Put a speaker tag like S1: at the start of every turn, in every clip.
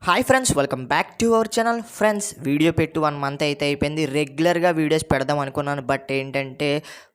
S1: Hi friends, welcome back to our channel. Friends, video పెట్టి 1 month అయితే అయిపోయింది. రెగ్యులర్గా వీడియోస్ పెడదాం అనుకున్నాను, బట్ ఏంటంటే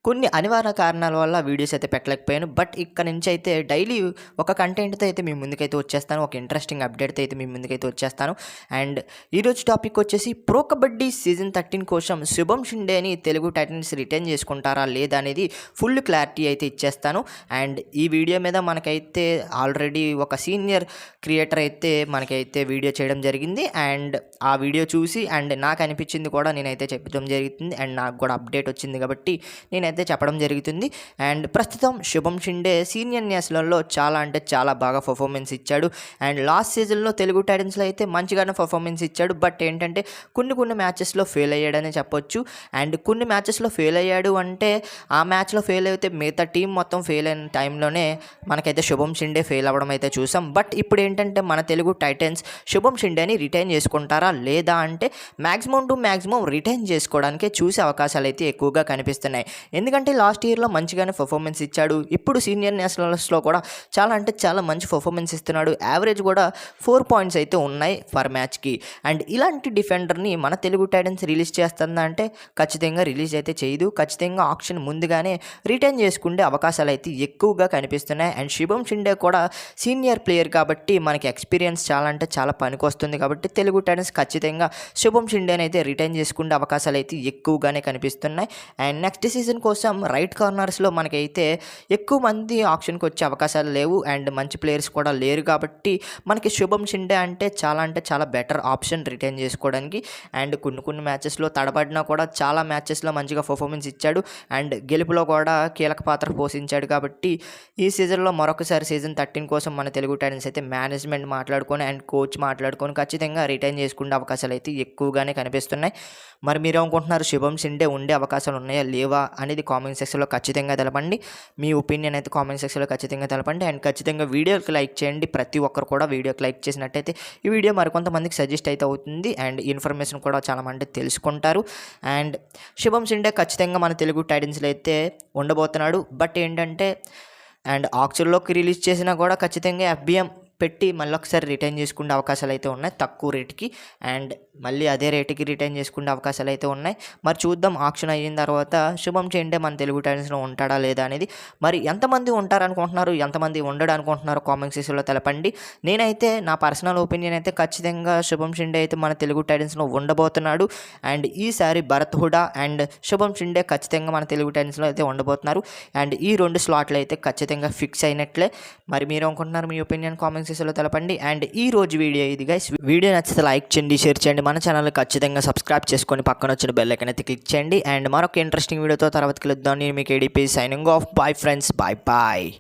S1: కొన్ని అనివార్య కారణాల వల్ల వీడియోస్ అయితే పెట్టలేకపోయాను. బట్ ఇక్కడ నుంచి అయితే డైలీ ఒక కంటెంట్తో అయితే మీ ముందుకైతే వచ్చేస్తాను, ఒక ఇంట్రెస్టింగ్ అప్డేట్తో అయితే మీ ముందుకైతే వచ్చేస్తాను. అండ్ ఈరోజు టాపిక్ వచ్చేసి ప్రో కబడ్డీ సీజన్ 13 కోసం శుభం షిండేని తెలుగు టైటన్స్ రిటైన్ చేసుకుంటారా లేదా అనేది ఫుల్ క్లారిటీ అయితే ఇచ్చేస్తాను. అండ్ ఈ వీడియో మీద మనకైతే ఆల్రెడీ ఒక సీనియర్ క్రియేటర్ అయితే మనకైతే వీడియో చేయడం జరిగింది. అండ్ ఆ వీడియో చూసి అండ్ నాకు అనిపించింది కూడా నేనైతే చెప్పడం జరుగుతుంది. అండ్ నాకు కూడా అప్డేట్ వచ్చింది కాబట్టి నేనైతే చెప్పడం జరుగుతుంది. అండ్ ప్రస్తుతం శుభం షిండే సీనియర్ నేషనల్లో చాలా అంటే చాలా బాగా పర్ఫార్మెన్స్ ఇచ్చాడు. అండ్ లాస్ట్ సీజన్లో తెలుగు టైటన్స్లో అయితే మంచిగానే పర్ఫార్మెన్స్ ఇచ్చాడు. బట్ ఏంటంటే కొన్ని మ్యాచెస్లో ఫెయిల్ అయ్యాడనే చెప్పొచ్చు. అండ్ కొన్ని మ్యాచెస్లో ఫెయిల్ అయ్యాడు అంటే ఆ మ్యాచ్లో ఫెయిల్ అయితే మిగతా టీం మొత్తం ఫెయిల్ అయిన టైంలోనే మనకైతే శుభం షిండే ఫెయిల్ అవ్వడం అయితే చూసాం. బట్ ఇప్పుడు ఏంటంటే మన తెలుగు టైటన్స్ శుభం షిండేని రిటైన్ చేసుకుంటారా లేదా అంటే మ్యాక్సిమం రిటైన్ చేసుకోవడానికే చూసే అవకాశాలు అయితే ఎక్కువగా కనిపిస్తున్నాయి. ఎందుకంటే లాస్ట్ ఇయర్లో మంచిగానే పర్ఫార్మెన్స్ ఇచ్చాడు. ఇప్పుడు సీనియర్ నేషనల్స్లో కూడా చాలా అంటే చాలా మంచి పర్ఫార్మెన్స్ ఇస్తున్నాడు. యావరేజ్ కూడా 4 పాయింట్స్ అయితే ఉన్నాయి పర్ మ్యాచ్కి. అండ్ ఇలాంటి డిఫెండర్ని మన తెలుగు టైటన్స్ రిలీజ్ చేస్తుందా అంటే ఖచ్చితంగా రిలీజ్ అయితే చేయదు. ఖచ్చితంగా ఆప్షన్ ముందుగానే రిటైన్ చేసుకునే అవకాశాలు అయితే ఎక్కువగా కనిపిస్తున్నాయి. అండ్ శుభం షిండే కూడా సీనియర్ ప్లేయర్ కాబట్టి మనకి ఎక్స్పీరియన్స్ చాలా అంటే చాలా పనికొస్తుంది. కాబట్టి తెలుగు టైటన్స్ ఖచ్చితంగా శుభం షిండేని అయితే రిటైన్ చేసుకునే అవకాశాలు అయితే ఎక్కువగానే కనిపిస్తున్నాయి. అండ్ నెక్స్ట్ సీజన్ కోసం రైట్ కార్నర్స్లో మనకైతే ఎక్కువ మంది ఆప్షన్కి వచ్చే అవకాశాలు లేవు. అండ్ మంచి ప్లేయర్స్ కూడా లేరు కాబట్టి మనకి శుభం షిండే అంటే చాలా బెటర్ ఆప్షన్ రిటైన్ చేసుకోవడానికి. అండ్ కొన్ని మ్యాచెస్లో తడబడినా కూడా చాలా మ్యాచెస్లో మంచిగా పర్ఫార్మెన్స్ ఇచ్చాడు. అండ్ గెలుపులో కూడా కీలక పాత్ర పోషించాడు. కాబట్టి ఈ సీజన్లో మరొకసారి సీజన్ 13 కోసం మన తెలుగు టైటన్స్ అయితే మేనేజ్మెంట్ మాట్లాడుకొని అండ్ కోచ్ మాట్లాడుకొని ఖచ్చితంగా రిటైన్ చేసుకునే అవకాశాలు అయితే ఎక్కువగానే కనిపిస్తున్నాయి. మరి మీరు అనుకుంటున్నారు శుభం షిండే ఉండే అవకాశాలు ఉన్నాయా లేవా అనేది కామెంట్ సెక్షన్లో ఖచ్చితంగా తెలపండి. మీ ఒపీనియన్ అయితే కామెంట్ సెక్షన్లో ఖచ్చితంగా తెలపండి. అండ్ ఖచ్చితంగా వీడియోకి లైక్ చేయండి. ప్రతి ఒక్కరు కూడా వీడియోకి లైక్ చేసినట్టయితే ఈ వీడియో మరికొంతమందికి సజెస్ట్ అయితే అవుతుంది. అండ్ ఇన్ఫర్మేషన్ కూడా చాలామంది తెలుసుకుంటారు. అండ్ శుభం షిండే ఖచ్చితంగా మన తెలుగు టైటన్స్లో అయితే ఉండబోతున్నాడు. బట్ ఏంటంటే అండ్ ఆక్చువల్లోకి రిలీజ్ చేసినా కూడా ఖచ్చితంగా FBM పెట్టి మళ్ళీ ఒకసారి రిటైన్ చేసుకునే అవకాశాలు అయితే ఉన్నాయి తక్కువ రేటుకి. అండ్ మళ్ళీ అదే రేటుకి రిటైన్ చేసుకునే అవకాశాలు అయితే ఉన్నాయి. మరి చూద్దాం ఆప్షన్ అయిన తర్వాత శుభం షిండే మన తెలుగు టైటన్స్లో ఉంటాడా లేదా అనేది. మరి ఎంతమంది ఉంటారనుకుంటున్నారు, ఎంతమంది ఉండడు అనుకుంటున్నారు కామెంట్ సెక్షన్లో తెలపండి. నేనైతే నా పర్సనల్ ఒపీనియన్ అయితే ఖచ్చితంగా శుభం షిండే అయితే మన తెలుగు టైటన్స్లో ఉండబోతున్నాడు. అండ్ ఈసారి భరత్ హుడా అండ్ శుభం షిండే ఖచ్చితంగా మన తెలుగు టైటన్స్లో అయితే ఉండబోతున్నారు. అండ్ ఈ 2 స్లాట్లు అయితే ఖచ్చితంగా ఫిక్స్ అయినట్లే. మరి మీరు అనుకుంటున్నారు, మీ ఒపీనియన్ కామెంట్ సెక్షన్లో తెలపండి. అండ్ ఈ రోజు వీడియో ఇది గైస్. వీడియో నచ్చితే లైక్ చేయండి, షేర్ చేయండి. మన ఛానల్ ఖచ్చితంగా సబ్స్క్రైబ్ చేసుకొని పక్కన వచ్చిన బెల్ ఐకాన్ అయితే క్లిక్ చేయండి. అండ్ మరొక ఇంట్రెస్టింగ్ వీడియోతో తర్వాత కలుద్దాం. నేను మీకు ADP signing off. Bye friends, bye.